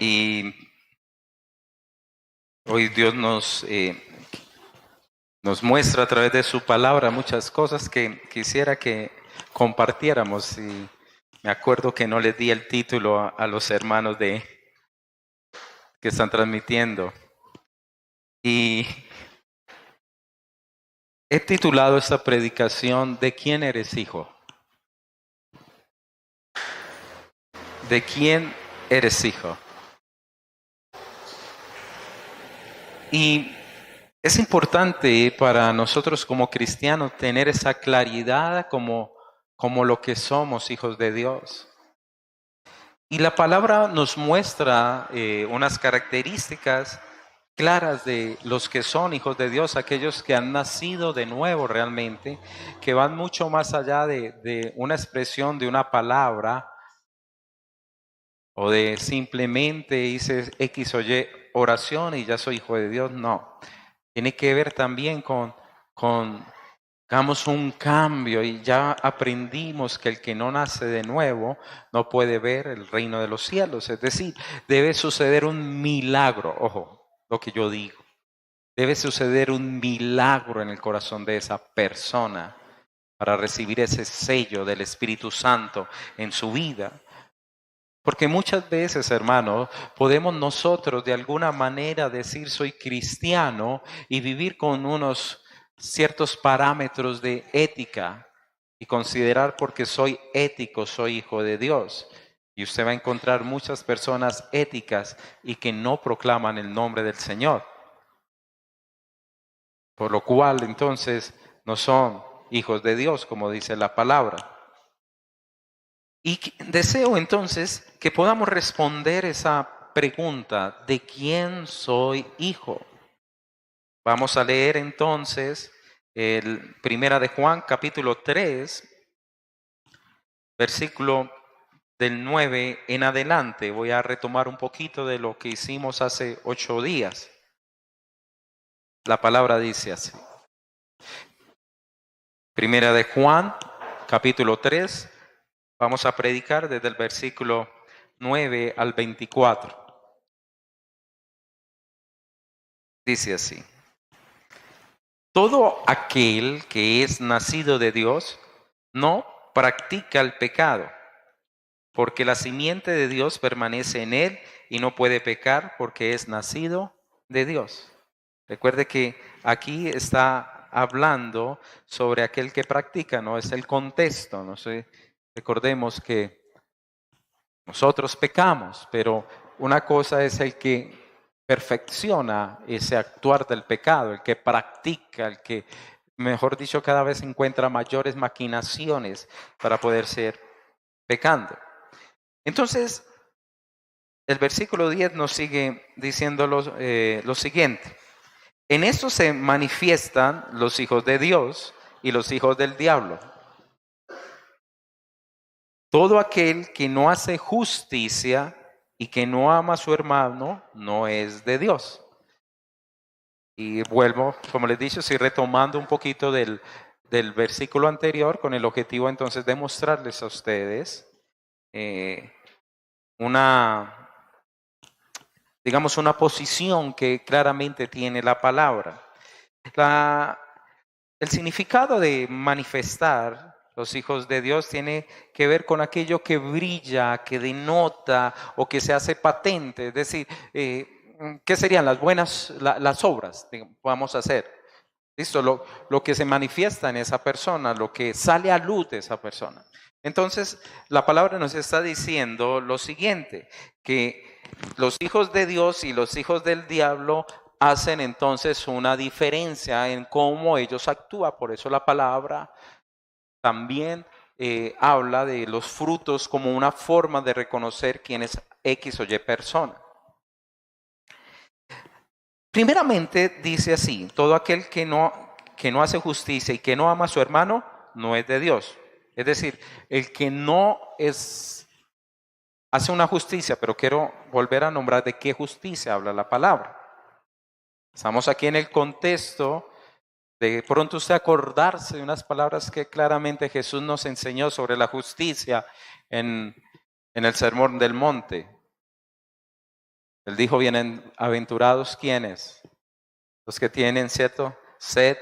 Y hoy Dios nos muestra a través de su palabra muchas cosas que quisiera que compartiéramos. Y me acuerdo que no les di el título a los hermanos que están transmitiendo. Y he titulado esta predicación ¿De quién eres hijo? ¿De quién eres hijo? Y es importante para nosotros como cristianos tener esa claridad como lo que somos hijos de Dios. Y la palabra nos muestra unas características claras de los que son hijos de Dios, aquellos que han nacido de nuevo realmente, que van mucho más allá de una expresión de una palabra o de simplemente hice X o Y oración y ya soy hijo de Dios. No, tiene que ver también con hagamos un cambio y ya aprendimos que el que no nace de nuevo no puede ver el reino de los cielos. Es decir, debe suceder un milagro, ojo, lo que yo digo. Debe suceder un milagro en el corazón de esa persona para recibir ese sello del Espíritu Santo en su vida. Porque muchas veces, hermanos, podemos nosotros de alguna manera decir soy cristiano y vivir con unos ciertos parámetros de ética y considerar porque soy ético, soy hijo de Dios. Y usted va a encontrar muchas personas éticas y que no proclaman el nombre del Señor. Por lo cual, entonces, no son hijos de Dios, como dice la palabra. Y deseo entonces que podamos responder esa pregunta, ¿de quién soy hijo? Vamos a leer entonces el Primera de Juan, capítulo 3, versículo del 9 en adelante. Voy a retomar un poquito de lo que hicimos hace 8 días. La palabra dice así. Primera de Juan, capítulo 3. Vamos a predicar desde el versículo 9 al 24. Dice así. Todo aquel que es nacido de Dios no practica el pecado, porque la simiente de Dios permanece en él y no puede pecar porque es nacido de Dios. Recuerde que aquí está hablando sobre aquel que practica, no es el contexto, no sé. Recordemos que nosotros pecamos, pero una cosa es el que perfecciona ese actuar del pecado, el que practica, el que, mejor dicho, cada vez encuentra mayores maquinaciones para poder ser pecando. Entonces, el versículo 10 nos sigue diciendo lo siguiente. En esto se manifiestan los hijos de Dios y los hijos del diablo. Todo aquel que no hace justicia y que no ama a su hermano no es de Dios. Y vuelvo, como les dije, estoy retomando un poquito del versículo anterior con el objetivo entonces de mostrarles a ustedes una posición que claramente tiene la palabra. El significado de manifestar los hijos de Dios tiene que ver con aquello que brilla, que denota o que se hace patente. Es decir, ¿qué serían las obras que podamos hacer? ¿Listo? Lo que se manifiesta en esa persona, lo que sale a luz de esa persona. Entonces, la palabra nos está diciendo lo siguiente, que los hijos de Dios y los hijos del diablo hacen entonces una diferencia en cómo ellos actúan. Por eso la palabra también habla de los frutos como una forma de reconocer quién es X o Y persona. Primeramente dice así, todo aquel que no hace justicia y que no ama a su hermano no es de Dios. Es decir, el que no hace una justicia, pero quiero volver a nombrar de qué justicia habla la palabra. Estamos aquí en el contexto de pronto usted acordarse de unas palabras que claramente Jesús nos enseñó sobre la justicia en el Sermón del Monte. Él dijo, bienaventurados ¿quiénes? Los que tienen, ¿cierto?, sed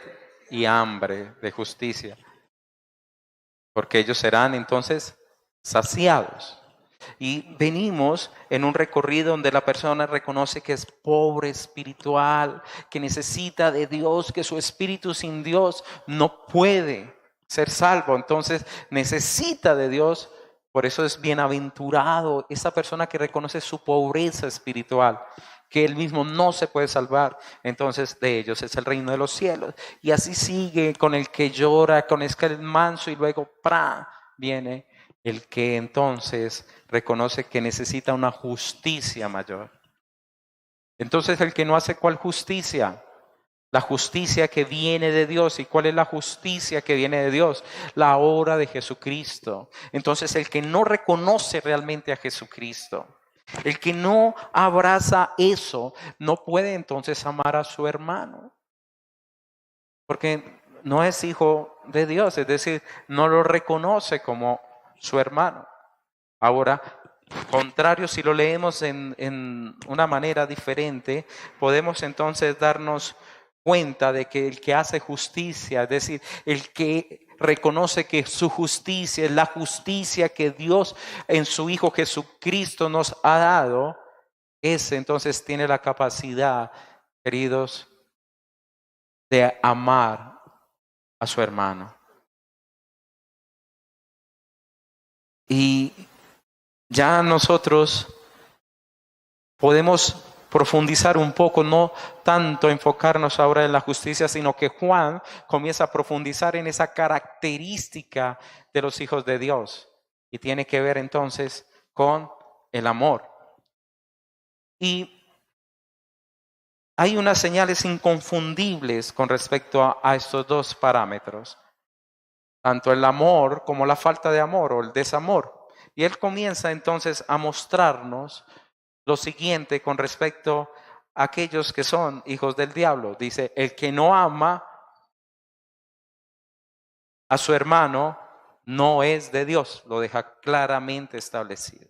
y hambre de justicia, porque ellos serán entonces saciados. Y venimos en un recorrido donde la persona reconoce que es pobre espiritual, que necesita de Dios, que su espíritu sin Dios no puede ser salvo. Entonces necesita de Dios. Por eso es bienaventurado esa persona que reconoce su pobreza espiritual, que él mismo no se puede salvar. Entonces de ellos es el reino de los cielos. Y así sigue con el que llora, con el que es manso, y luego viene el que entonces reconoce que necesita una justicia mayor. Entonces el que no hace ¿cuál justicia? La justicia que viene de Dios. ¿Y cuál es la justicia que viene de Dios? La obra de Jesucristo. Entonces el que no reconoce realmente a Jesucristo, el que no abraza eso, no puede entonces amar a su hermano, porque no es hijo de Dios, es decir, no lo reconoce como su hermano. Ahora, contrario, si lo leemos en una manera diferente, podemos entonces darnos cuenta de que el que hace justicia, es decir, el que reconoce que su justicia es la justicia que Dios en su Hijo Jesucristo nos ha dado, ese entonces tiene la capacidad, queridos, de amar a su hermano. Y ya nosotros podemos profundizar un poco, no tanto enfocarnos ahora en la justicia, sino que Juan comienza a profundizar en esa característica de los hijos de Dios. Y tiene que ver entonces con el amor. Y hay unas señales inconfundibles con respecto a estos dos parámetros, tanto el amor como la falta de amor o el desamor. Y él comienza entonces a mostrarnos lo siguiente con respecto a aquellos que son hijos del diablo. Dice, el que no ama a su hermano no es de Dios. Lo deja claramente establecido.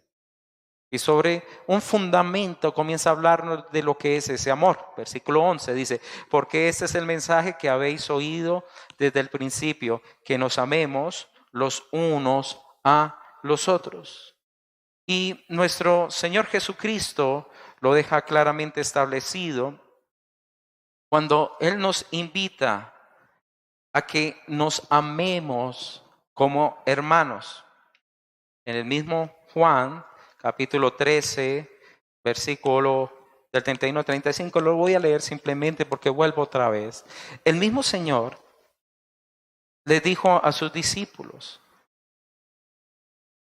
Y sobre un fundamento comienza a hablarnos de lo que es ese amor. Versículo 11 dice, porque este es el mensaje que habéis oído desde el principio, que nos amemos los unos a los otros. Y nuestro Señor Jesucristo lo deja claramente establecido cuando Él nos invita a que nos amemos como hermanos. En el mismo Juan, capítulo 13, versículo del 31 al 35, lo voy a leer simplemente porque vuelvo otra vez. El mismo Señor le dijo a sus discípulos,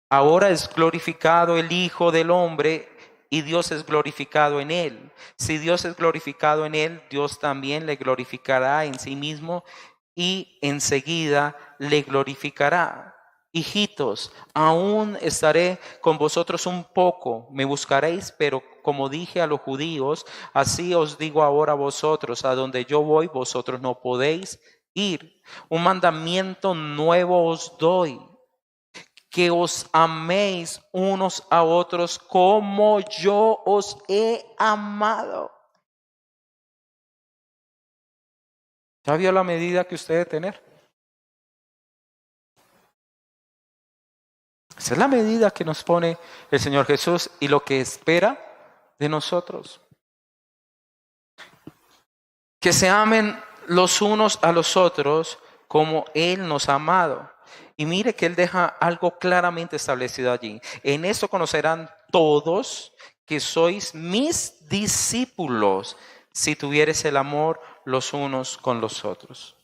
ahora es glorificado el Hijo del Hombre y Dios es glorificado en él. Si Dios es glorificado en él, Dios también le glorificará en sí mismo y enseguida le glorificará. Hijitos, aún estaré con vosotros un poco, me buscaréis, pero como dije a los judíos, así os digo ahora a vosotros, a donde yo voy, vosotros no podéis ir. Un mandamiento nuevo os doy, que os améis unos a otros como yo os he amado. ¿Ya vio la medida que usted debe tener? Esa es la medida que nos pone el Señor Jesús y lo que espera de nosotros. Que se amen los unos a los otros como Él nos ha amado. Y mire que Él deja algo claramente establecido allí. En esto conocerán todos que sois mis discípulos, si tuvieres el amor los unos con los otros.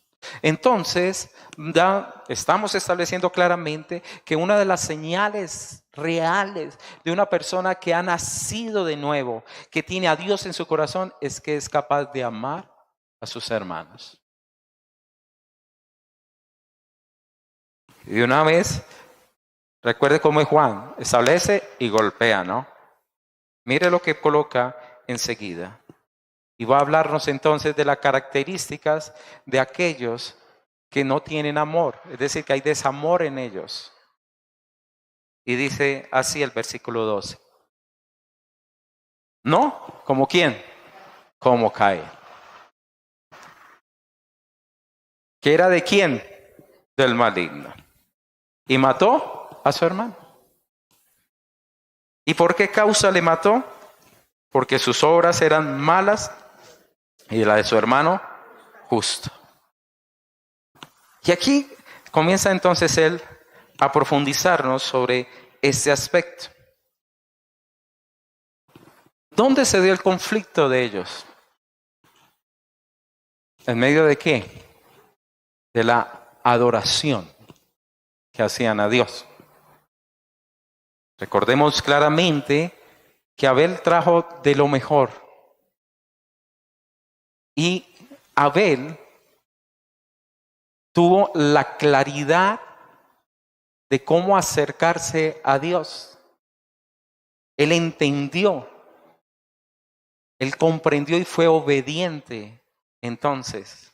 Entonces, ya estamos estableciendo claramente que una de las señales reales de una persona que ha nacido de nuevo, que tiene a Dios en su corazón, es que es capaz de amar a sus hermanos. Y de una vez, recuerde cómo es Juan, establece y golpea, ¿no? Mire lo que coloca enseguida. Y va a hablarnos entonces de las características de aquellos que no tienen amor, es decir, que hay desamor en ellos. Y dice así el versículo 12. No, ¿como quién? Como Caín. ¿Que era de quién? Del maligno. Y mató a su hermano. ¿Y por qué causa le mató? Porque sus obras eran malas y la de su hermano justo. Y aquí comienza entonces él a profundizarnos sobre este aspecto. ¿Dónde se dio el conflicto de ellos? ¿En medio de qué? De la adoración que hacían a Dios. Recordemos claramente que Abel trajo de lo mejor. Y Abel tuvo la claridad de cómo acercarse a Dios. Él entendió, él comprendió y fue obediente entonces,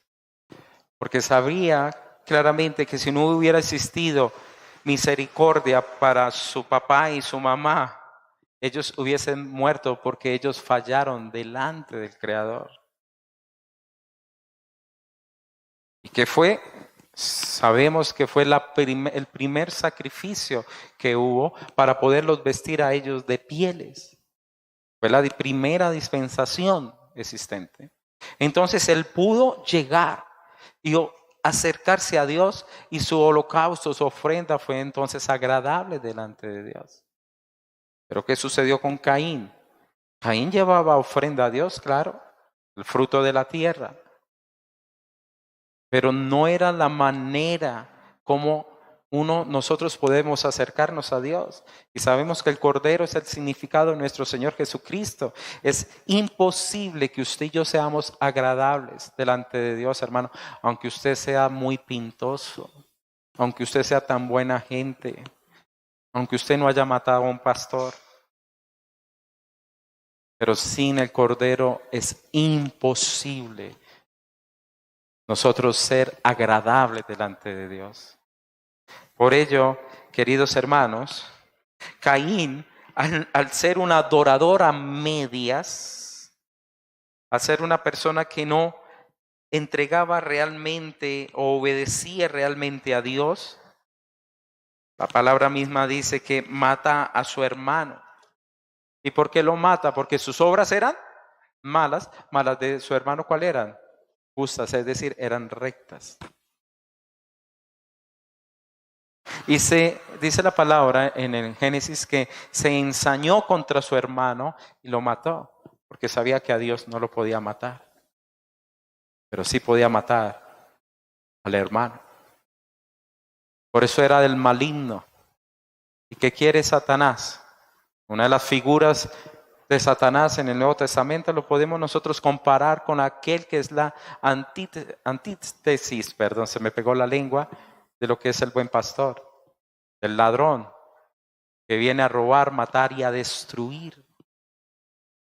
porque sabía claramente que si no hubiera existido misericordia para su papá y su mamá, ellos hubiesen muerto porque ellos fallaron delante del Creador. ¿Y qué fue? Sabemos que fue el primer sacrificio que hubo para poderlos vestir a ellos de pieles. Fue la primera dispensación existente. Entonces él pudo llegar y acercarse a Dios, y su holocausto, su ofrenda fue entonces agradable delante de Dios. Pero ¿qué sucedió con Caín? Caín llevaba ofrenda a Dios, claro, el fruto de la tierra. Pero no era la manera como nosotros podemos acercarnos a Dios. Y sabemos que el Cordero es el significado de nuestro Señor Jesucristo. Es imposible que usted y yo seamos agradables delante de Dios, hermano, aunque usted sea muy pintoso, aunque usted sea tan buena gente, aunque usted no haya matado a un pastor. Pero sin el Cordero es imposible nosotros ser agradables delante de Dios. Por ello, queridos hermanos, Caín, al ser un adorador a medias, al ser una persona que no entregaba realmente o obedecía realmente a Dios, la palabra misma dice que mata a su hermano. ¿Y por qué lo mata? Porque sus obras eran malas. Malas de su hermano, ¿cuáles eran? Justas, es decir, eran rectas. Y se dice la palabra en el Génesis que se ensañó contra su hermano y lo mató, porque sabía que a Dios no lo podía matar, pero sí podía matar al hermano. Por eso era del maligno. ¿Y qué quiere Satanás? Una de las figuras de Satanás en el Nuevo Testamento lo podemos nosotros comparar con aquel que es la antítesis, se me pegó la lengua, de lo que es el buen pastor, el ladrón que viene a robar, matar y a destruir.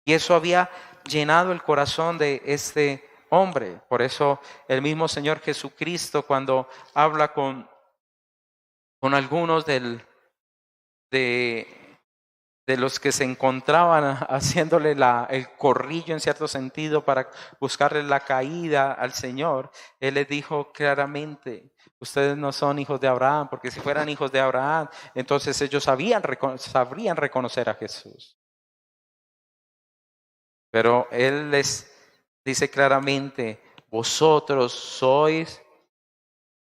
Y eso había llenado el corazón de este hombre. Por eso el mismo Señor Jesucristo, cuando habla con algunos de los que se encontraban haciéndole el corrillo en cierto sentido para buscarle la caída al Señor, Él les dijo claramente: ustedes no son hijos de Abraham, porque si fueran hijos de Abraham, entonces ellos sabrían reconocer a Jesús. Pero Él les dice claramente: vosotros sois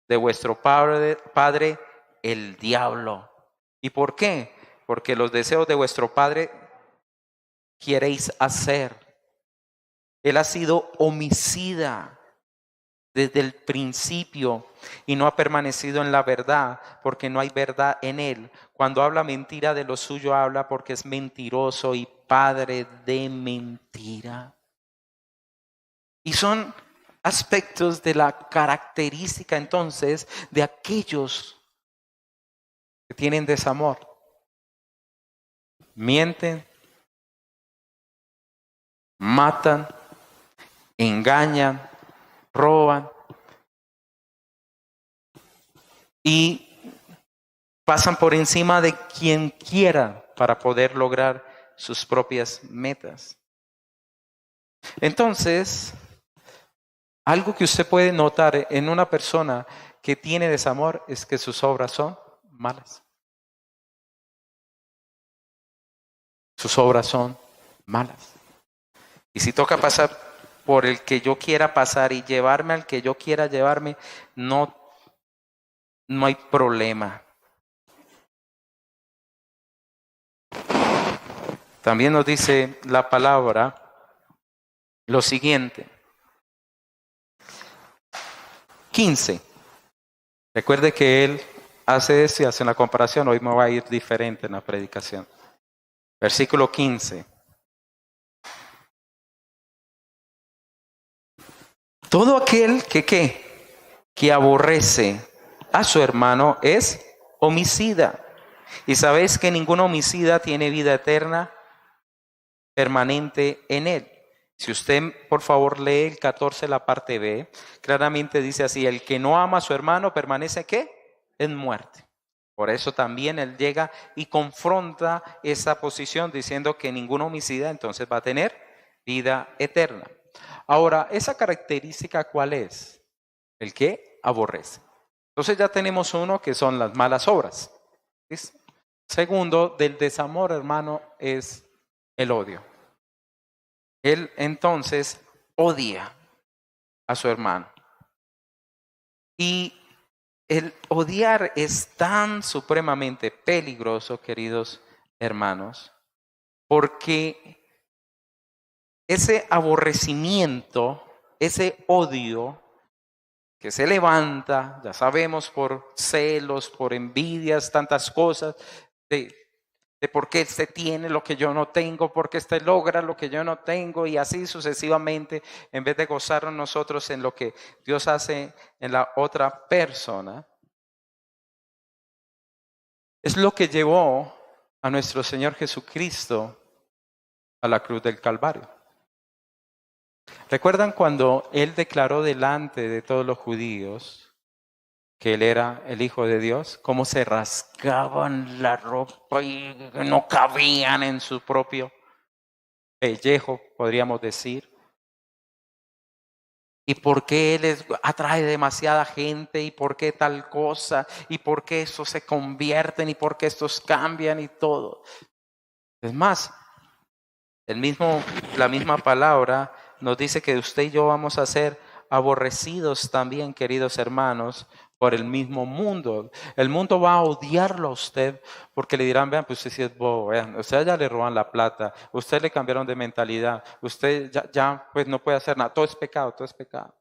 de vuestro padre el diablo. ¿Y por qué? Porque los deseos de vuestro padre queréis hacer. Él ha sido homicida desde el principio y no ha permanecido en la verdad, porque no hay verdad en él. Cuando habla mentira, de lo suyo habla, porque es mentiroso y padre de mentira. Y son aspectos de la característica entonces de aquellos que tienen desamor. Mienten, matan, engañan, roban y pasan por encima de quien quiera para poder lograr sus propias metas. Entonces, algo que usted puede notar en una persona que tiene desamor es que sus obras son malas. Sus obras son malas. Y si toca pasar por el que yo quiera pasar y llevarme al que yo quiera llevarme, no hay problema. También nos dice la palabra lo siguiente. 15. Recuerde que él hace esto y hace una comparación. Hoy me va a ir diferente en la predicación. Versículo 15. Todo aquel que aborrece a su hermano es homicida. Y sabéis que ningún homicida tiene vida eterna permanente en él. Si usted, por favor, lee el 14, la parte B, claramente dice así: el que no ama a su hermano permanece ¿qué? En muerte. Por eso también él llega y confronta esa posición diciendo que ningún homicida entonces va a tener vida eterna. Ahora, ¿esa característica cuál es? El que aborrece. Entonces ya tenemos uno que son las malas obras. ¿Sí? Segundo, del desamor, hermano, es el odio. Él entonces odia a su hermano. Y el odiar es tan supremamente peligroso, queridos hermanos, porque ese aborrecimiento, ese odio que se levanta, ya sabemos, por celos, por envidias, tantas cosas, de por qué este tiene lo que yo no tengo, por qué este logra lo que yo no tengo, y así sucesivamente, en vez de gozarnos nosotros en lo que Dios hace en la otra persona, es lo que llevó a nuestro Señor Jesucristo a la cruz del Calvario. ¿Recuerdan cuando Él declaró delante de todos los judíos que Él era el Hijo de Dios? Cómo se rasgaban la ropa y no cabían en su propio pellejo, podríamos decir. ¿Y por qué Él atrae demasiada gente? ¿Y por qué tal cosa? ¿Y por qué estos se convierten? ¿Y por qué estos cambian y todo? Es más, la misma palabra nos dice que usted y yo vamos a ser aborrecidos también, queridos hermanos, por el mismo mundo. El mundo va a odiarlo a usted porque le dirán: vean, pues usted sí es bobo, vean, usted ya le roban la plata, usted le cambiaron de mentalidad, usted ya pues no puede hacer nada, todo es pecado, todo es pecado.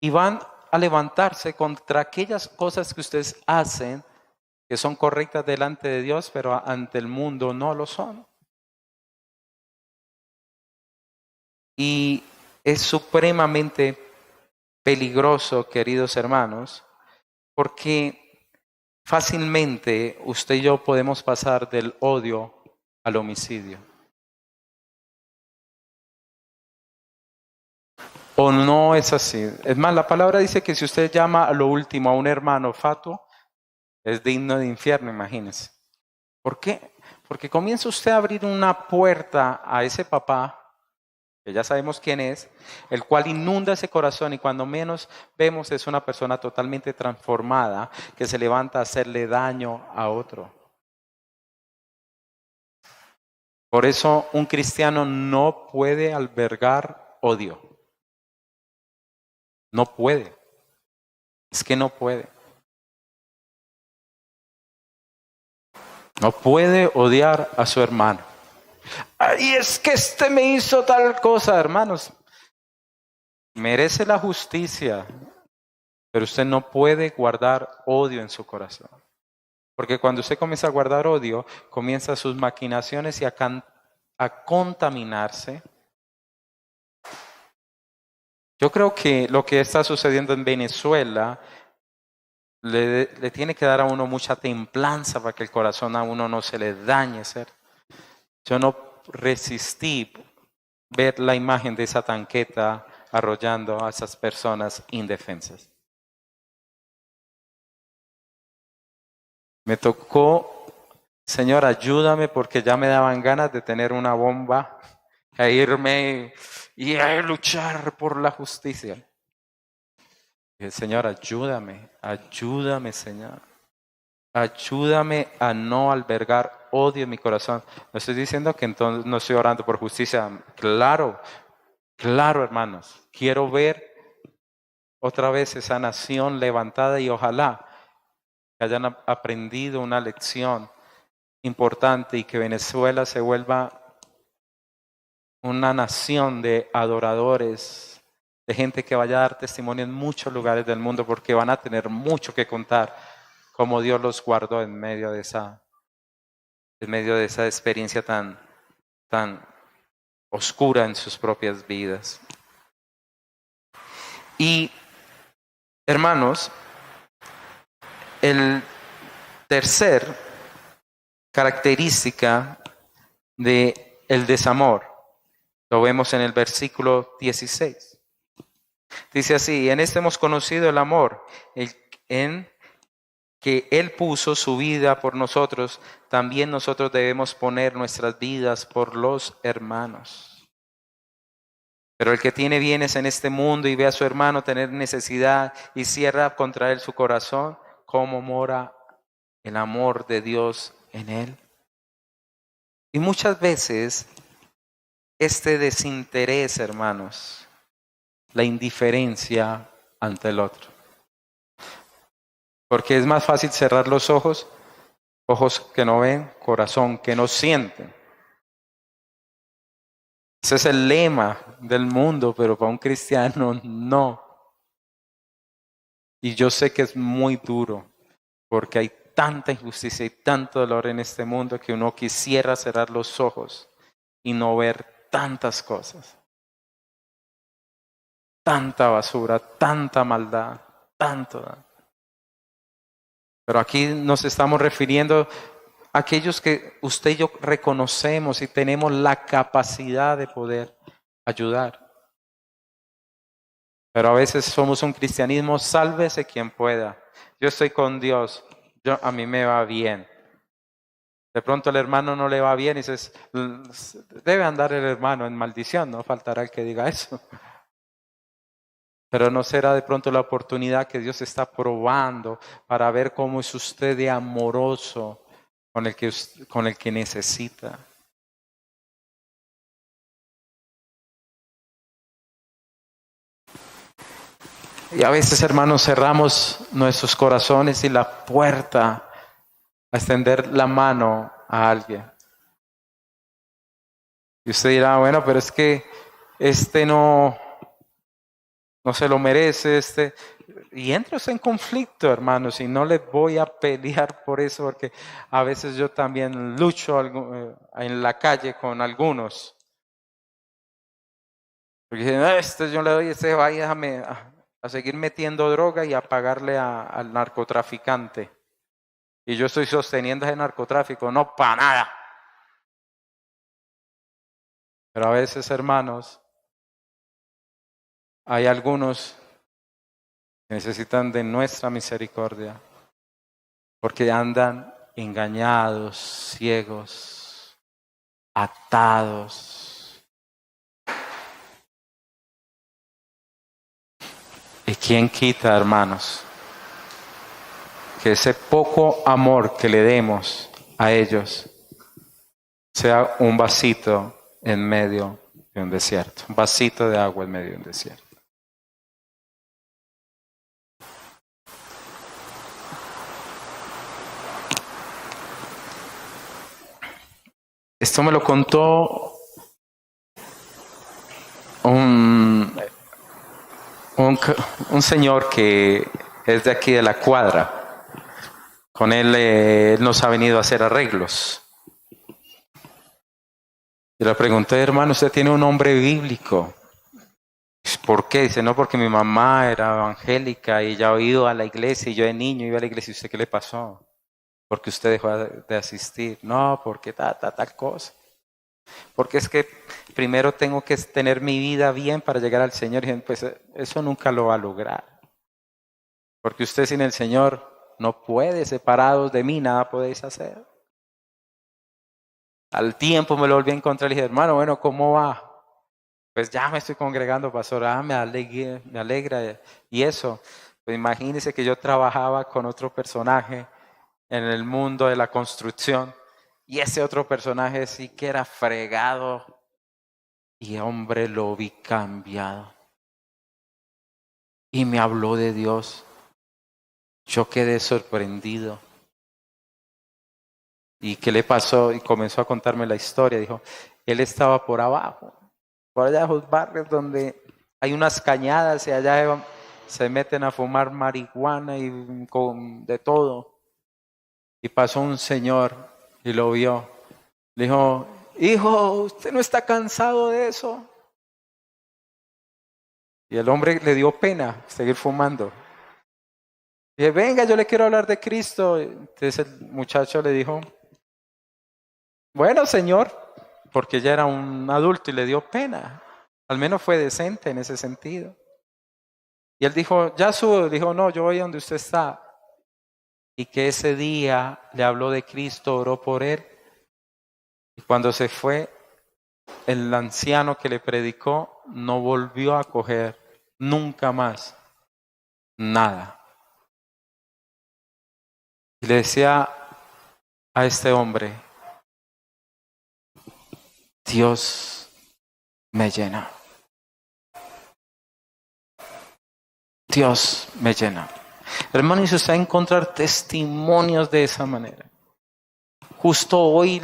Y van a levantarse contra aquellas cosas que ustedes hacen que son correctas delante de Dios, pero ante el mundo no lo son. Y es supremamente peligroso, queridos hermanos, porque fácilmente usted y yo podemos pasar del odio al homicidio. ¿O no es así? Es más, la palabra dice que si usted llama a lo último a un hermano fatuo, es digno de infierno, imagínense. ¿Por qué? Porque comienza usted a abrir una puerta a ese papá, que ya sabemos quién es, el cual inunda ese corazón, y cuando menos vemos es una persona totalmente transformada que se levanta a hacerle daño a otro. Por eso un cristiano no puede albergar odio. No puede. Es que no puede. No puede odiar a su hermano. Ay, es que este me hizo tal cosa, hermanos. Merece la justicia, pero usted no puede guardar odio en su corazón. Porque cuando usted comienza a guardar odio, comienza sus maquinaciones y a contaminarse. Yo creo que lo que está sucediendo en Venezuela le tiene que dar a uno mucha templanza para que el corazón a uno no se le dañe. ¿Cierto? Yo no resistí ver la imagen de esa tanqueta arrollando a esas personas indefensas. Me tocó Señor, ayúdame porque ya me daban ganas de tener una bomba e irme y a luchar por la justicia. Y el Señor, ayúdame, Señor. Ayúdame a no albergar odio en mi corazón. No estoy diciendo que entonces no estoy orando por justicia. Claro, claro, hermanos. Quiero ver otra vez esa nación levantada y ojalá que hayan aprendido una lección importante y que Venezuela se vuelva una nación de adoradores, de gente que vaya a dar testimonio en muchos lugares del mundo porque van a tener mucho que contar cómo Dios los guardó en medio de esa experiencia tan oscura en sus propias vidas. Y hermanos, el tercer característica de el desamor lo vemos en el versículo 16. Dice así: en este hemos conocido el amor, en que Él puso su vida por nosotros, también nosotros debemos poner nuestras vidas por los hermanos. Pero el que tiene bienes en este mundo y ve a su hermano tener necesidad y cierra contra él su corazón, ¿cómo mora el amor de Dios en él? Y muchas veces este desinterés, hermanos, la indiferencia ante el otro. Porque es más fácil cerrar los ojos, ojos que no ven, corazón que no sienten. Ese es el lema del mundo, pero para un cristiano no. Y yo sé que es muy duro, porque hay tanta injusticia y tanto dolor en este mundo que uno quisiera cerrar los ojos y no ver tantas cosas. Tanta basura, tanta maldad, tanto. Pero aquí nos estamos refiriendo a aquellos que usted y yo reconocemos y tenemos la capacidad de poder ayudar. Pero a veces somos un cristianismo, sálvese quien pueda. Yo estoy con Dios, a mí me va bien. De pronto el hermano no le va bien y dices, debe andar el hermano en maldición, no faltará el que diga eso. Pero no será de pronto la oportunidad que Dios está probando para ver cómo es usted de amoroso con el que necesita. Y a veces, hermanos, cerramos nuestros corazones y la puerta a extender la mano a alguien. Y usted dirá, bueno, pero es que este no se lo merece, y entras en conflicto, hermanos, y no les voy a pelear por eso, porque a veces yo también lucho en la calle con algunos. Porque dicen, yo le doy, vaya a seguir metiendo droga y a pagarle al narcotraficante. Y yo estoy sosteniendo ese narcotráfico, no para nada. Pero a veces, hermanos, hay algunos que necesitan de nuestra misericordia porque andan engañados, ciegos, atados. ¿Y quién quita, hermanos, que ese poco amor que le demos a ellos sea un vasito en medio de un desierto, un vasito de agua en medio de un desierto? Esto me lo contó un señor que es de aquí de la cuadra. Con él nos ha venido a hacer arreglos. Y le pregunté, hermano, ¿usted tiene un nombre bíblico? ¿Por qué? Dice, no, porque mi mamá era evangélica y ya ha ido a la iglesia y yo de niño iba a la iglesia. ¿Y usted qué le pasó? ¿Porque usted dejó de asistir? No, porque tal cosa. Porque es que primero tengo que tener mi vida bien para llegar al Señor. Y pues eso nunca lo va a lograr. Porque usted sin el Señor no puede, separados de mí, nada podéis hacer. Al tiempo me lo volví a encontrar y dije, hermano, bueno, ¿cómo va? Pues ya me estoy congregando, pastor. Me alegra. Y eso, pues imagínense que yo trabajaba con otro personaje en el mundo de la construcción. Y ese otro personaje sí que era fregado. Y hombre, lo vi cambiado. Y me habló de Dios. Yo quedé sorprendido. ¿Y qué le pasó? Y comenzó a contarme la historia. Dijo, él estaba por abajo, por allá en los barrios donde hay unas cañadas y allá se meten a fumar marihuana y con de todo. Y pasó un señor y lo vio. Le dijo, hijo, ¿usted no está cansado de eso? Y el hombre le dio pena seguir fumando. Y dije, venga, yo le quiero hablar de Cristo. Entonces el muchacho le dijo, bueno, señor, porque ya era un adulto y le dio pena. Al menos fue decente en ese sentido. Y él dijo, ya subo. Dijo, no, yo voy a donde usted está. Y que ese día le habló de Cristo, oró por él. Y cuando se fue, el anciano que le predicó no volvió a coger nunca más nada. Y le decía a este hombre, Dios me llena. Dios me llena. Hermano, y si usted va a encontrar testimonios de esa manera. Justo hoy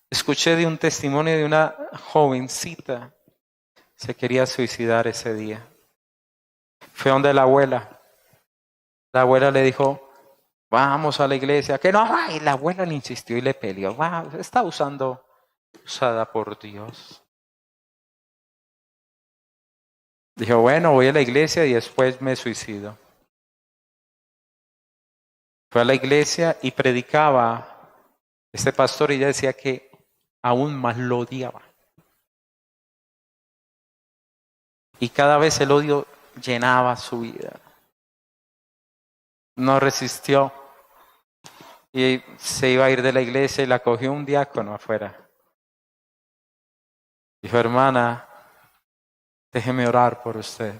escuché de un testimonio de una jovencita. Se quería suicidar ese día. Fue donde la abuela. La abuela le dijo, vamos a la iglesia. Que no, y la abuela le insistió y le peleó. Wow, está usada por Dios. Dijo, bueno, voy a la iglesia y después me suicido. Fue a la iglesia y predicaba este pastor y ella decía que aún más lo odiaba. Y cada vez el odio llenaba su vida. No resistió y se iba a ir de la iglesia y la cogió un diácono afuera. Dijo, hermana, déjeme orar por usted.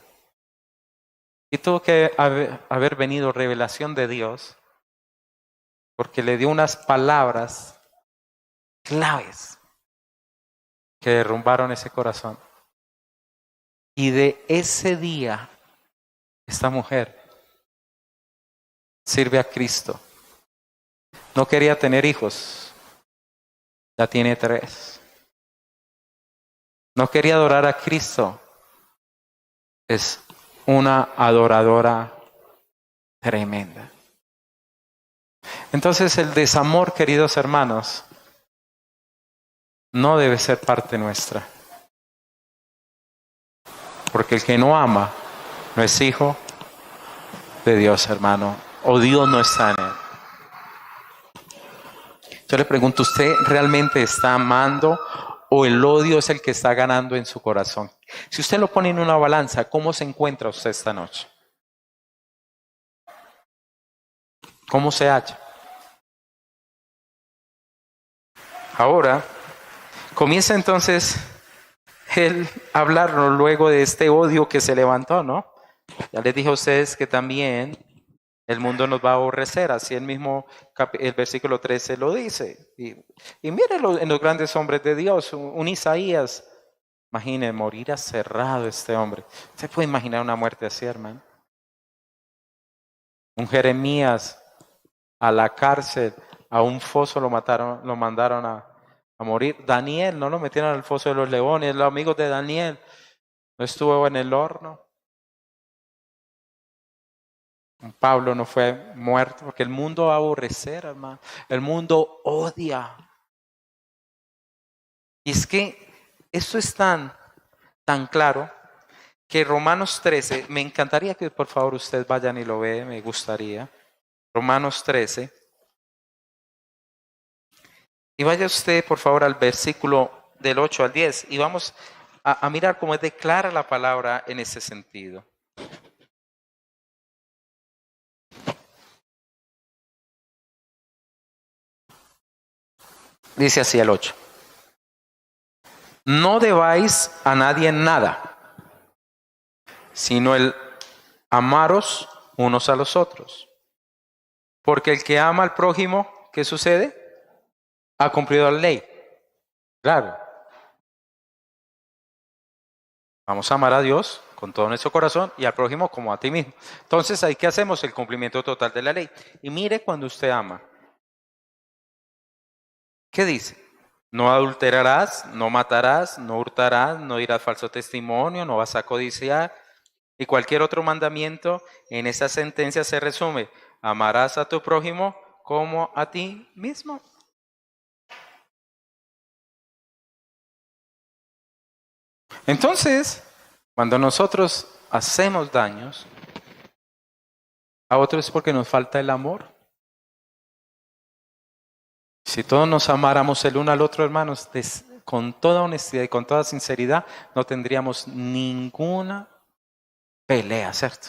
Y tuvo que haber venido revelación de Dios porque le dio unas palabras claves que derrumbaron ese corazón. Y de ese día, esta mujer sirve a Cristo. No quería tener hijos, ya tiene 3. No quería adorar a Cristo, es una adoradora tremenda. Entonces el desamor, queridos hermanos, no debe ser parte nuestra. Porque el que no ama no es hijo de Dios, hermano. O Dios no está en él. Yo le pregunto, ¿usted realmente está amando o el odio es el que está ganando en su corazón? Si usted lo pone en una balanza, ¿cómo se encuentra usted esta noche? ¿Cómo se halla? Ahora, comienza entonces él a hablarnos luego de este odio que se levantó, ¿no? Ya les dije a ustedes que también el mundo nos va a aborrecer, así el mismo el versículo 13 lo dice. Y mírenlo en los grandes hombres de Dios, un Isaías, imagine morir aserrado este hombre. ¿Usted puede imaginar una muerte así, hermano? Un Jeremías a la cárcel, a un foso lo mandaron a morir. Daniel, no lo metieron al foso de los leones, los amigos de Daniel, no estuvo en el horno. Pablo no fue muerto porque el mundo va a aborrecer, hermano. El mundo odia. Y es que esto es tan claro que Romanos 13, me encantaría que por favor ustedes vayan y lo vean, me gustaría. Romanos 13. Y vaya usted por favor al versículo del 8 al 10 y vamos a mirar cómo es declara la palabra en ese sentido. Dice así el 8. No debáis a nadie nada, sino el amaros unos a los otros. Porque el que ama al prójimo, ¿qué sucede? Ha cumplido la ley. Claro. Vamos a amar a Dios con todo nuestro corazón y al prójimo como a ti mismo. Entonces, ¿ahí qué hacemos? El cumplimiento total de la ley. Y mire cuando usted ama. ¿Qué dice? No adulterarás, no matarás, no hurtarás, no dirás falso testimonio, no vas a codiciar. Y cualquier otro mandamiento en esa sentencia se resume: amarás a tu prójimo como a ti mismo. Entonces, cuando nosotros hacemos daños a otros es porque nos falta el amor. Si todos nos amáramos el uno al otro, hermanos, con toda honestidad y con toda sinceridad, no tendríamos ninguna pelea, ¿cierto?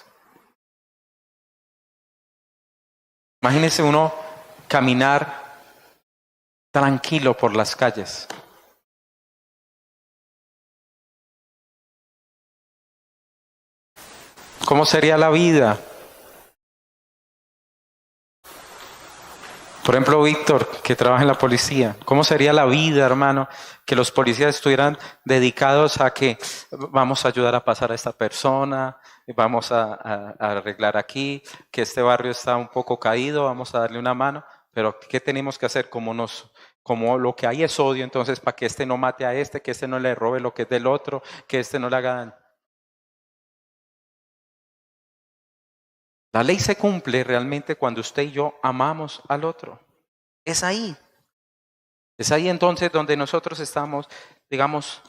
Imagínese uno caminar tranquilo por las calles. ¿Cómo sería la vida? Por ejemplo, Víctor, que trabaja en la policía. ¿Cómo sería la vida, hermano, que los policías estuvieran dedicados a que vamos a ayudar a pasar a esta persona, vamos a arreglar aquí, que este barrio está un poco caído, vamos a darle una mano? Pero ¿qué tenemos que hacer? Como lo que hay es odio, entonces para que este no mate a este, que este no le robe lo que es del otro, que este no le haga daño. La ley se cumple realmente cuando usted y yo amamos al otro. Es ahí. Es ahí entonces donde nosotros estamos, digamos,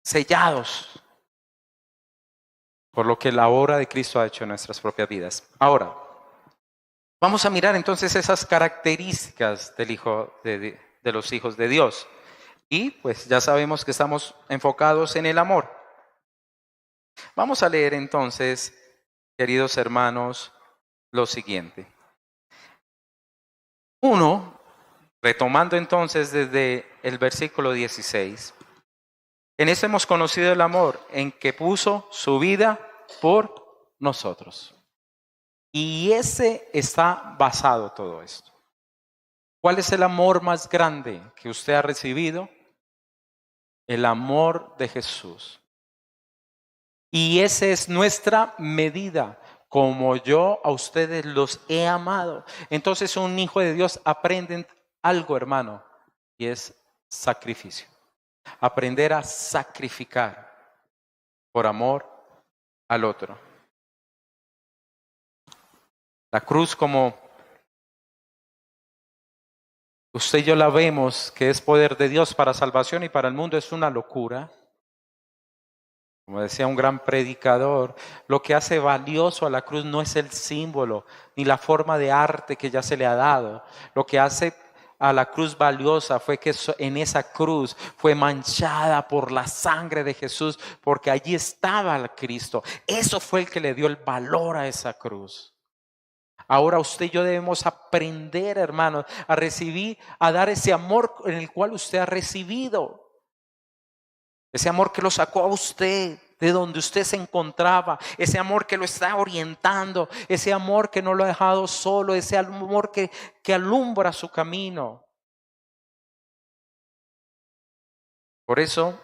sellados por lo que la obra de Cristo ha hecho en nuestras propias vidas. Ahora, vamos a mirar entonces esas características de los hijos de Dios. Y pues ya sabemos que estamos enfocados en el amor. Vamos a leer entonces, queridos hermanos, lo siguiente. 1, retomando entonces desde el versículo 16. En eso hemos conocido el amor, en que puso su vida por nosotros. Y ese está basado todo esto. ¿Cuál es el amor más grande que usted ha recibido? El amor de Jesús. Y esa es nuestra medida, como yo a ustedes los he amado. Entonces un hijo de Dios aprende algo, hermano, y es sacrificio. Aprender a sacrificar por amor al otro. La cruz, como usted y yo la vemos, que es poder de Dios para salvación y para el mundo, es una locura. Como decía un gran predicador, lo que hace valioso a la cruz no es el símbolo ni la forma de arte que ya se le ha dado. Lo que hace a la cruz valiosa fue que en esa cruz fue manchada por la sangre de Jesús, porque allí estaba el Cristo. Eso fue el que le dio el valor a esa cruz. Ahora usted y yo debemos aprender, hermanos, a recibir, a dar ese amor en el cual usted ha recibido. Ese amor que lo sacó a usted de donde usted se encontraba, ese amor que lo está orientando, ese amor que no lo ha dejado solo, ese amor que alumbra su camino. Por eso,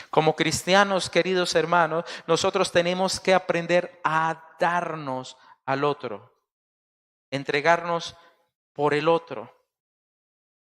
como cristianos, queridos hermanos, nosotros tenemos que aprender a darnos al otro, entregarnos por el otro.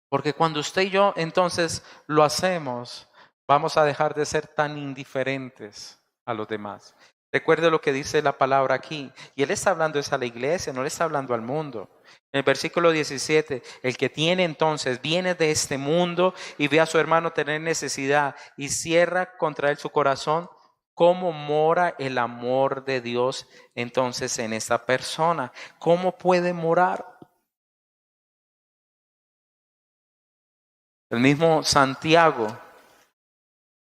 Porque cuando usted y yo entonces lo hacemos, vamos a dejar de ser tan indiferentes a los demás. Recuerde lo que dice la palabra aquí. Y él está hablando es a la iglesia, no le está hablando al mundo. En el versículo 17, el que tiene entonces, viene de este mundo y ve a su hermano tener necesidad y cierra contra él su corazón. ¿Cómo mora el amor de Dios entonces en esa persona? ¿Cómo puede morar? El mismo Santiago,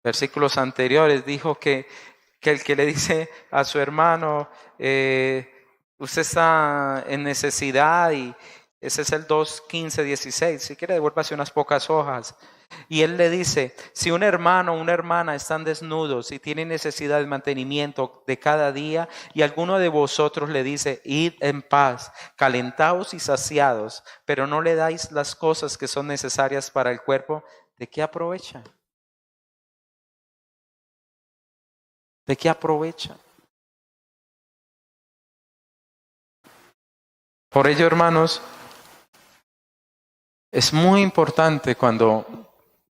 versículos anteriores, dijo que el que le dice a su hermano, usted está en necesidad y Ese es el 2:15-16. Si quiere, devuélvase unas pocas hojas. Y él le dice, si un hermano o una hermana están desnudos y tienen necesidad de mantenimiento de cada día, y alguno de vosotros le dice, id en paz, calentaos y saciados, pero no le dais las cosas que son necesarias para el cuerpo, ¿de qué aprovecha? ¿De qué aprovecha? Por ello, hermanos, es muy importante cuando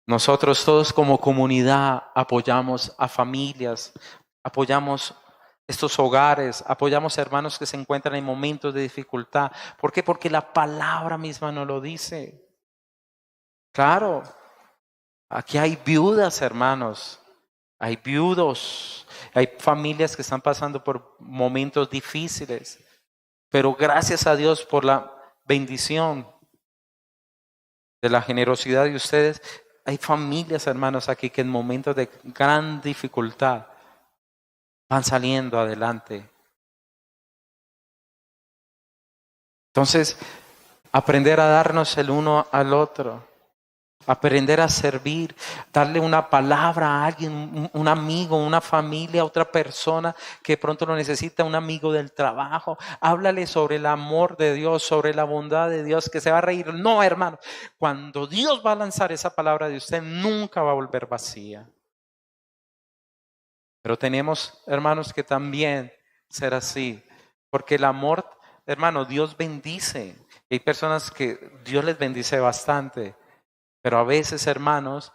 nosotros todos como comunidad apoyamos a familias, apoyamos estos hogares, apoyamos a hermanos que se encuentran en momentos de dificultad. ¿Por qué? Porque la palabra misma nos lo dice. Claro, aquí hay viudas, hermanos, hay viudos, hay familias que están pasando por momentos difíciles, pero gracias a Dios por la bendición de la generosidad de ustedes. Hay familias, hermanos, aquí que en momentos de gran dificultad van saliendo adelante. Entonces, aprender a darnos el uno al otro, aprender a servir, darle una palabra a alguien, un amigo, una familia, otra persona que pronto lo necesita, un amigo del trabajo. Háblale sobre el amor de Dios, sobre la bondad de Dios, que se va a reír. No, hermano, cuando Dios va a lanzar esa palabra de usted, nunca va a volver vacía. Pero tenemos, hermanos, que también ser así, porque el amor, hermano, Dios bendice. Hay personas que Dios les bendice bastante, pero a veces, hermanos,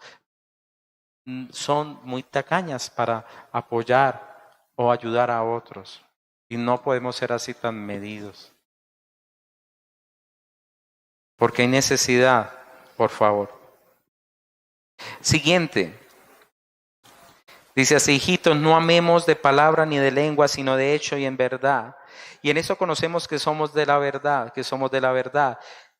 son muy tacañas para apoyar o ayudar a otros. Y no podemos ser así tan medidos. Porque hay necesidad, por favor. Siguiente. Dice así, hijitos, no amemos de palabra ni de lengua, sino de hecho y en verdad. Y en eso conocemos que somos de la verdad,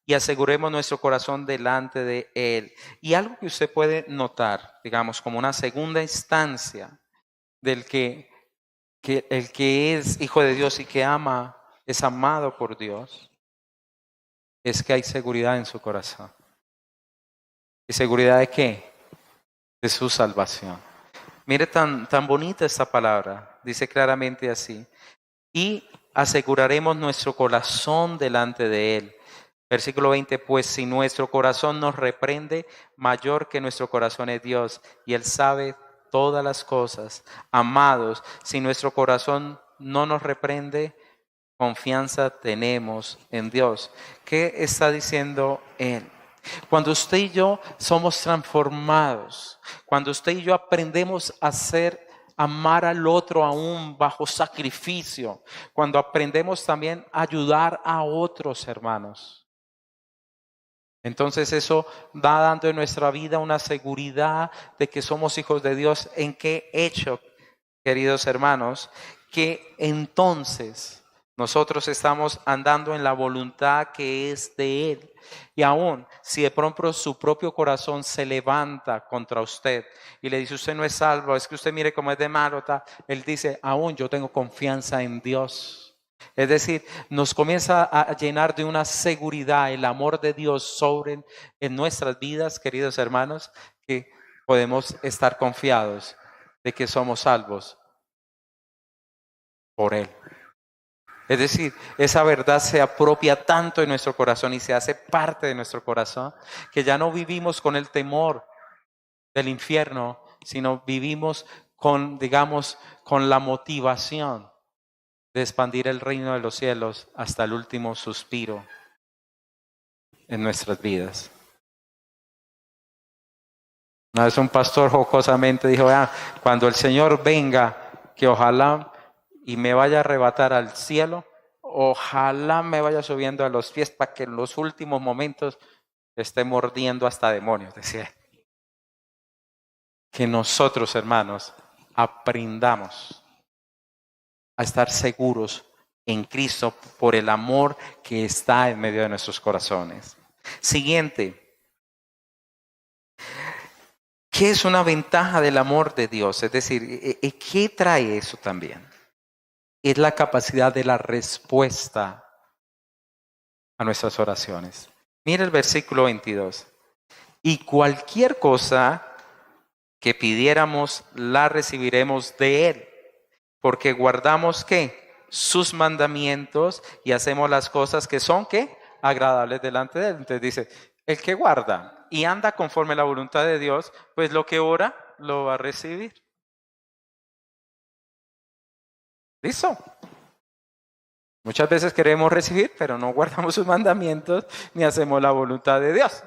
y aseguremos nuestro corazón delante de Él. Y algo que usted puede notar, digamos, como una segunda instancia del que el que es hijo de Dios y que ama, es amado por Dios, es que hay seguridad en su corazón. ¿Y seguridad de qué? De su salvación. Mire tan bonita esta palabra. Dice claramente así. Y aseguraremos nuestro corazón delante de Él. Versículo 20, pues si nuestro corazón nos reprende, mayor que nuestro corazón es Dios, y Él sabe todas las cosas. Amados, si nuestro corazón no nos reprende, confianza tenemos en Dios. ¿Qué está diciendo Él? Cuando usted y yo somos transformados, cuando usted y yo aprendemos a amar al otro aún bajo sacrificio, cuando aprendemos también a ayudar a otros hermanos, entonces eso va dando en nuestra vida una seguridad de que somos hijos de Dios. ¿En qué hecho, queridos hermanos? Que entonces nosotros estamos andando en la voluntad que es de Él. Y aún si de pronto su propio corazón se levanta contra usted y le dice, usted no es salvo, es que usted mire cómo es de malo, Él dice, aún yo tengo confianza en Dios. Es decir, nos comienza a llenar de una seguridad el amor de Dios en nuestras vidas, queridos hermanos, que podemos estar confiados de que somos salvos por Él. Es decir, esa verdad se apropia tanto en nuestro corazón y se hace parte de nuestro corazón, que ya no vivimos con el temor del infierno, sino vivimos con la motivación de expandir el reino de los cielos hasta el último suspiro en nuestras vidas. Una vez un pastor jocosamente dijo, cuando el Señor venga, que ojalá y me vaya a arrebatar al cielo, ojalá me vaya subiendo a los pies para que en los últimos momentos esté mordiendo hasta demonios, decía. Que nosotros, hermanos, aprendamos a estar seguros en Cristo por el amor que está en medio de nuestros corazones. Siguiente. ¿Qué es una ventaja del amor de Dios? Es decir, ¿qué trae eso también? Es la capacidad de la respuesta a nuestras oraciones. Mira el versículo 22. Y cualquier cosa que pidiéramos, la recibiremos de Él, porque guardamos, ¿qué? Sus mandamientos y hacemos las cosas que son, ¿qué? Agradables delante de Él. Entonces dice, el que guarda y anda conforme a la voluntad de Dios, pues lo que ora, lo va a recibir. ¿Listo? Muchas veces queremos recibir, pero no guardamos sus mandamientos ni hacemos la voluntad de Dios.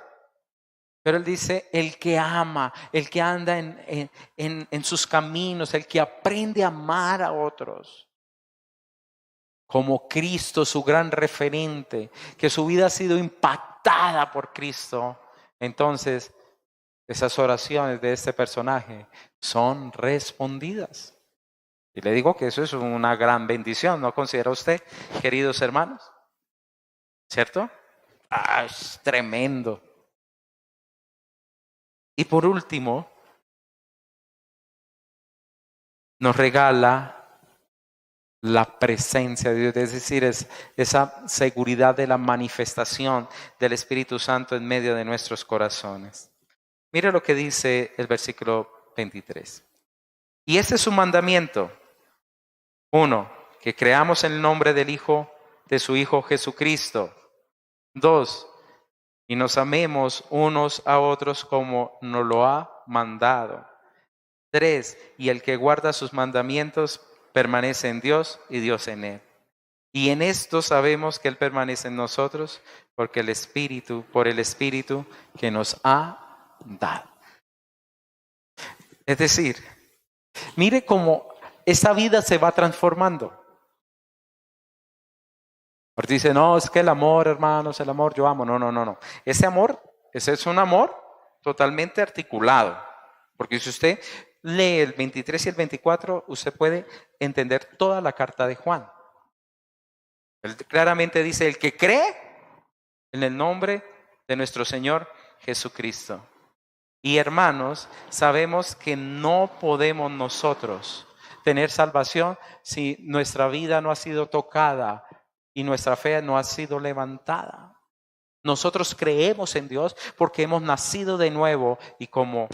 Pero Él dice, el que ama, el que anda en sus caminos, el que aprende a amar a otros. Como Cristo, su gran referente, que su vida ha sido impactada por Cristo. Entonces, esas oraciones de este personaje son respondidas. Y le digo que eso es una gran bendición, ¿no considera usted, queridos hermanos? ¿Cierto? Es tremendo. Y por último, nos regala la presencia de Dios, es decir, es esa seguridad de la manifestación del Espíritu Santo en medio de nuestros corazones. Mire lo que dice el versículo 23. Y este es su mandamiento. 1, que creamos en el nombre del Hijo, de su Hijo Jesucristo. 2, y nos amemos unos a otros como nos lo ha mandado. 3, y el que guarda sus mandamientos permanece en Dios y Dios en él. Y en esto sabemos que Él permanece en nosotros porque por el Espíritu que nos ha dado. Es decir, mire cómo esa vida se va transformando. Porque dice, no, es que el amor, hermanos, el amor, yo amo. No. Ese es un amor totalmente articulado. Porque si usted lee el 23 y el 24, usted puede entender toda la carta de Juan. Él claramente dice, el que cree en el nombre de nuestro Señor Jesucristo. Y hermanos, sabemos que no podemos nosotros tener salvación si nuestra vida no ha sido tocada y nuestra fe no ha sido levantada. Nosotros creemos en Dios porque hemos nacido de nuevo y como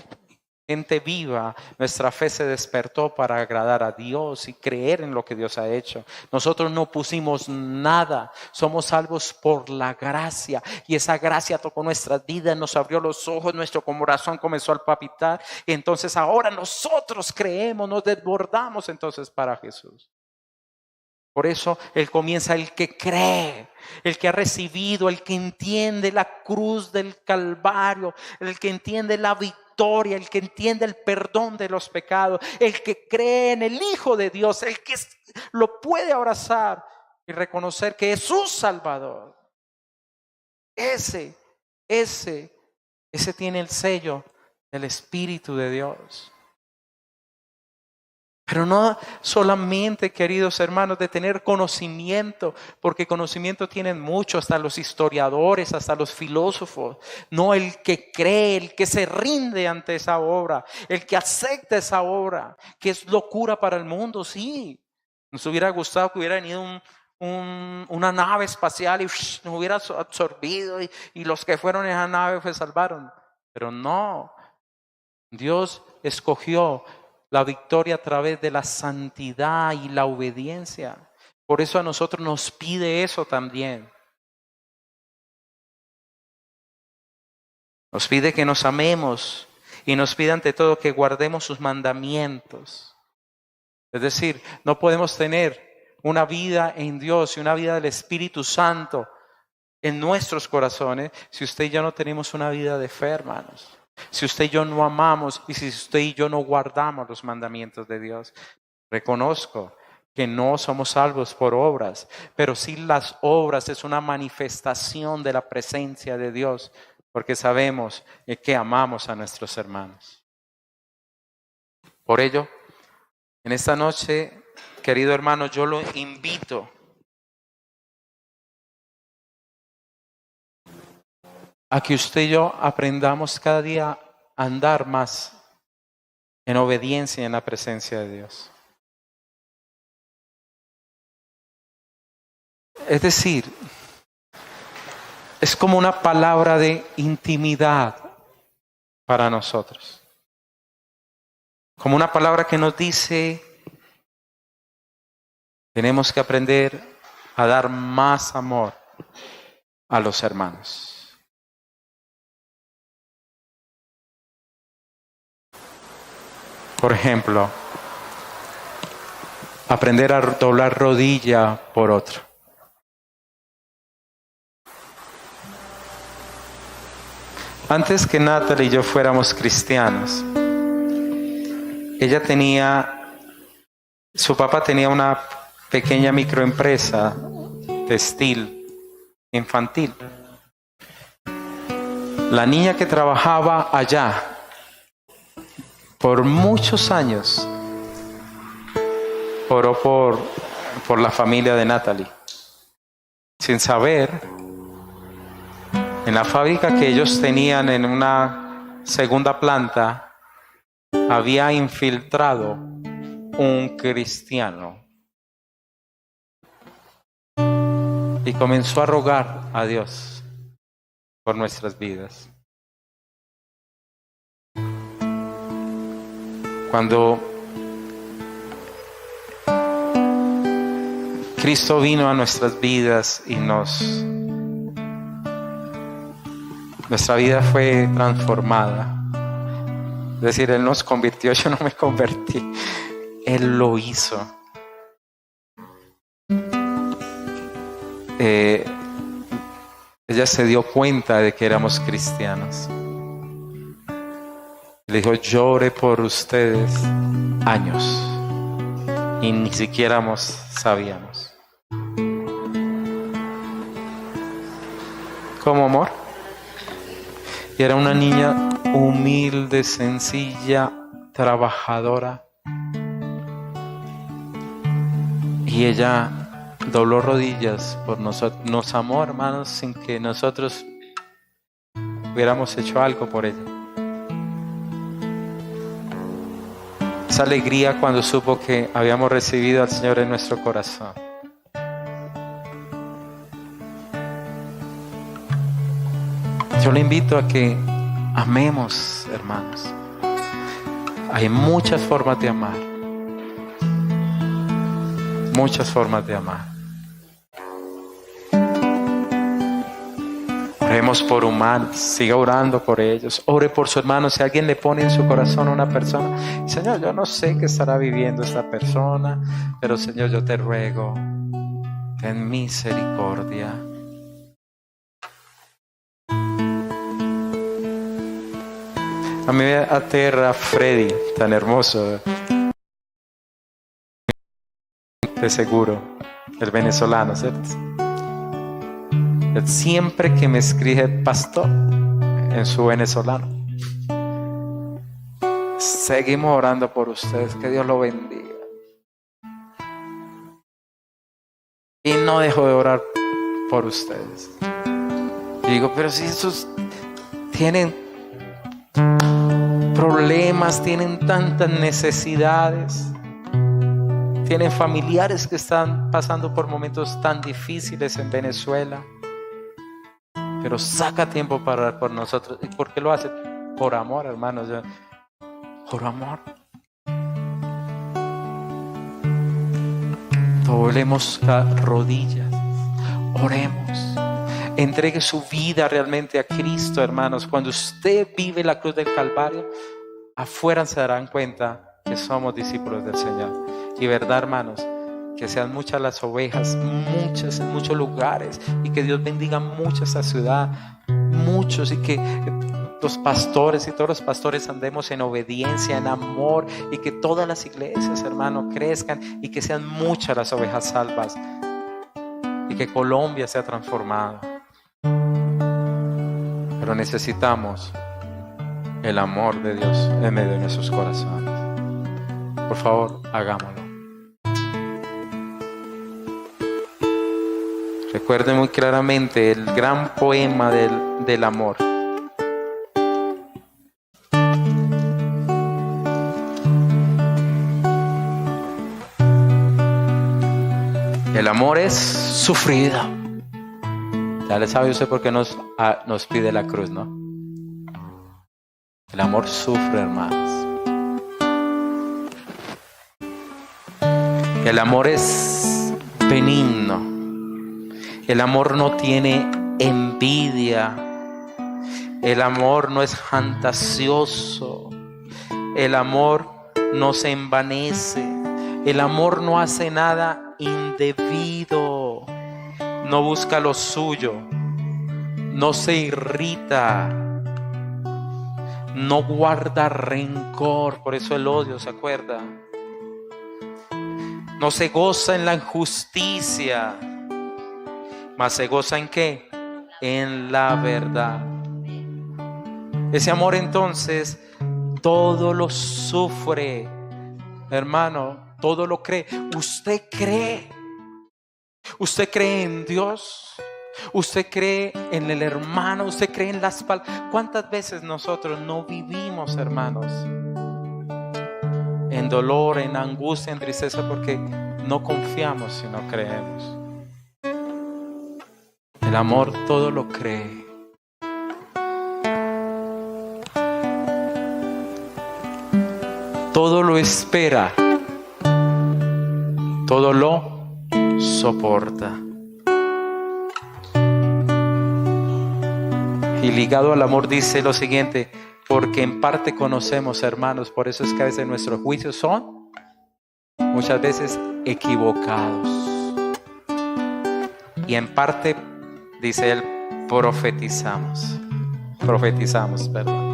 gente viva, nuestra fe se despertó para agradar a Dios y creer en lo que Dios ha hecho. Nosotros no pusimos nada, somos salvos por la gracia y esa gracia tocó nuestras vidas, nos abrió los ojos, nuestro corazón comenzó a palpitar y entonces ahora nosotros creemos, nos desbordamos entonces para Jesús. Por eso Él comienza el que cree, el que ha recibido, el que entiende la cruz del Calvario, el que entiende la victoria, el que entiende el perdón de los pecados, el que cree en el Hijo de Dios, el que lo puede abrazar y reconocer que es su Salvador. Ese tiene el sello del Espíritu de Dios. Pero no solamente, queridos hermanos, de tener conocimiento, porque conocimiento tienen mucho, hasta los historiadores, hasta los filósofos. No, el que cree, el que se rinde ante esa obra, el que acepta esa obra, que es locura para el mundo, sí. Nos hubiera gustado que hubiera venido una nave espacial y nos hubiera absorbido y los que fueron en esa nave se salvaron. Pero no, Dios escogió la victoria a través de la santidad y la obediencia. Por eso a nosotros nos pide eso también. Nos pide que nos amemos y nos pide ante todo que guardemos sus mandamientos. Es decir, no podemos tener una vida en Dios y una vida del Espíritu Santo en nuestros corazones si usted y yo no tenemos una vida de fe, hermanos. Si usted y yo no amamos y si usted y yo no guardamos los mandamientos de Dios. Reconozco que no somos salvos por obras, pero sí las obras es una manifestación de la presencia de Dios, porque sabemos que amamos a nuestros hermanos. Por ello, en esta noche, querido hermano, yo lo invito a que usted y yo aprendamos cada día a andar más en obediencia en la presencia de Dios. Es decir, es como una palabra de intimidad para nosotros. Como una palabra que nos dice, tenemos que aprender a dar más amor a los hermanos. Por ejemplo, aprender a doblar rodilla por otro. Antes que Natalie y yo fuéramos cristianos, su papá tenía una pequeña microempresa textil infantil. La niña que trabajaba allá por muchos años oró por la familia de Natalie, sin saber, en la fábrica que ellos tenían en una segunda planta, había infiltrado un cristiano y comenzó a rogar a Dios por nuestras vidas. Cuando Cristo vino a nuestras vidas y nuestra vida fue transformada. Es decir, Él nos convirtió, yo no me convertí. Él lo hizo. Ella se dio cuenta de que éramos cristianos. Le dijo, yo oré por ustedes años y ni siquiera sabíamos. ¿Cómo, amor? Y era una niña humilde, sencilla, trabajadora. Y ella dobló rodillas por nosotros. Nos amó, hermanos, sin que nosotros hubiéramos hecho algo por ella. Esa alegría cuando supo que habíamos recibido al Señor en nuestro corazón. Yo le invito a que amemos, hermanos. Hay muchas formas de amar. Muchas formas de amar. Oremos por humanos, siga orando por ellos, ore por su hermano. Si alguien le pone en su corazón a una persona, Señor, yo no sé qué estará viviendo esta persona, pero Señor, yo te ruego, ten misericordia. A mí me aterra Freddy, tan hermoso, de seguro, el venezolano, ¿cierto? Él siempre que me escribe pastor en su venezolano, seguimos orando por ustedes, que Dios lo bendiga. Y no dejo de orar por ustedes. Y digo, pero si esos tienen problemas, tienen tantas necesidades, tienen familiares que están pasando por momentos tan difíciles en Venezuela, pero saca tiempo para orar por nosotros. ¿Y por qué lo hace? Por amor, hermanos. Por amor. Doblemos las rodillas, oremos, entregue su vida realmente a Cristo, hermanos. Cuando usted vive la cruz del Calvario, afuera se darán cuenta que somos discípulos del Señor. Y verdad, hermanos, que sean muchas las ovejas, muchas en muchos lugares, y que Dios bendiga mucho esta ciudad, muchos, y que los pastores y todos los pastores andemos en obediencia, en amor, y que todas las iglesias, hermanos, crezcan y que sean muchas las ovejas salvas y que Colombia sea transformada. Pero necesitamos el amor de Dios en medio de nuestros corazones. Por favor, hagámoslo. Recuerden muy claramente el gran poema del amor. El amor es sufrido. Ya le sabe usted por qué nos pide la cruz, ¿no? El amor sufre, hermanos. El amor es benigno. El amor no tiene envidia. El amor no es fantasioso. El amor no se envanece. El amor no hace nada indebido. No busca lo suyo. No se irrita. No guarda rencor. Por eso el odio, ¿se acuerda? No se goza en la injusticia. Mas se goza ¿en qué? En la verdad. Ese amor entonces todo lo sufre, hermano, todo lo cree. ¿Usted cree? ¿Usted cree en Dios? ¿Usted cree en el hermano? ¿Usted cree en las palabras? ¿Cuántas veces nosotros no vivimos, hermanos, en dolor, en angustia, en tristeza, porque no confiamos y no creemos? El amor todo lo cree. Todo lo espera. Todo lo soporta. Y ligado al amor dice lo siguiente: porque en parte conocemos, hermanos, por eso es que a veces nuestros juicios son muchas veces equivocados. Y en parte, dice él, profetizamos, perdón.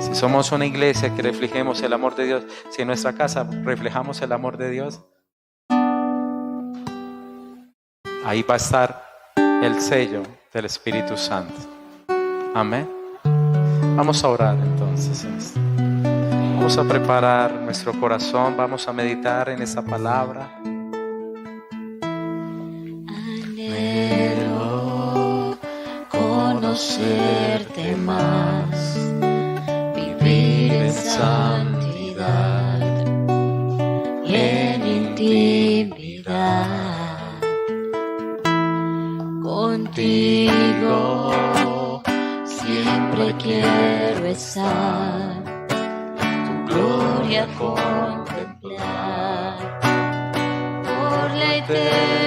Si somos una iglesia que reflejemos el amor de Dios, si en nuestra casa reflejamos el amor de Dios, ahí va a estar el sello del Espíritu Santo. Amén. Vamos a orar entonces. Vamos a preparar nuestro corazón, vamos a meditar en esa palabra. Anhelo conocerte más, vivir en santidad y en intimidad. Contigo siempre quiero estar, tu gloria contemplar por la eternidad.